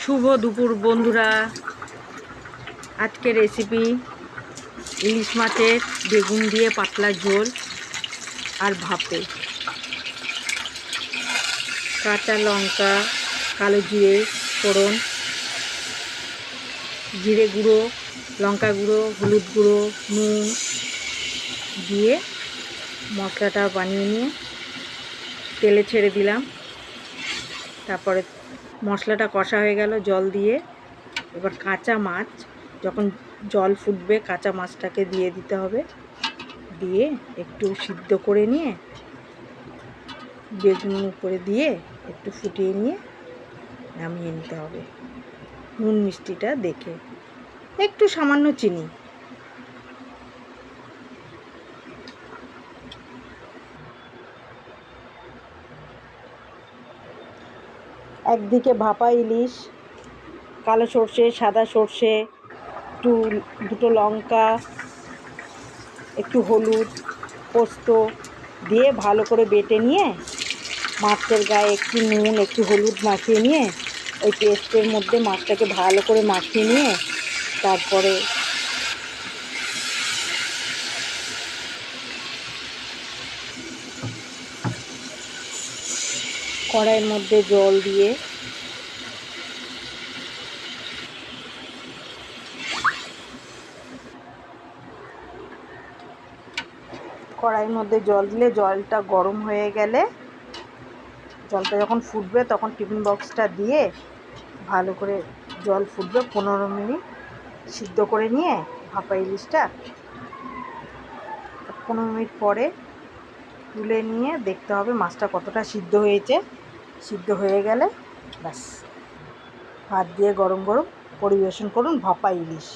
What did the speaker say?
শুভ দুপুর বন্ধুরা। আজকে রেসিপি ইলিশ মাছের বেগুন দিয়ে পাতলা ঝোল আর ভাপে। কাঁচা লঙ্কা, কালো জিরে ফোড়ন, জিরে গুঁড়ো, লঙ্কা গুঁড়ো, হলুদ গুঁড়ো, নুন দিয়ে মশলাটা বানিয়ে নিয়ে তেলে ছেড়ে দিলাম। তারপরে মশলাটা কষা হয়ে গেল জল দিয়ে। এবার কাঁচা মাছ, যখন জল ফুটবে কাঁচা মাছটাকে দিয়ে দিতে হবে। দিয়ে একটু সিদ্ধ করে নিয়ে বেগুন উপরে দিয়ে একটু ফুটিয়ে নিয়ে নামিয়ে নিতে হবে। নুন মিষ্টিটা দেখে, একটু সামান্য চিনি। একদিকে ভাপা ইলিশ, কালো সর্ষে, সাদা সর্ষে, দুটো লঙ্কা, একটু হলুদ, পোস্ত দিয়ে ভালো করে বেটে নিয়ে মাছের গায়ে একটু নুন, একটু হলুদ মাখিয়ে নিয়ে ওই পেস্টের মধ্যে মাছটাকে ভালো করে মাখিয়ে নিয়ে তারপরে কড়াইয়ের মধ্যে জল দিয়ে কড়াইয়ের মধ্যে জল দিলে জলটা গরম হয়ে গেলে, জলটা যখন ফুটবে তখন টিফিন বক্সটা দিয়ে ভালো করে জল ফুটবে 15 মিনিট সিদ্ধ করে নিয়ে ভাপা ইলিশটা 15 মিনিট পরে তুলে নিয়ে দেখতে হবে মাছটা কতটা সিদ্ধ হয়েছে। সিদ্ধ হয়ে গেলে ব্যাস ভাত দিয়ে গরম গরম পরিবেশন করুন ভাপা ইলিশ।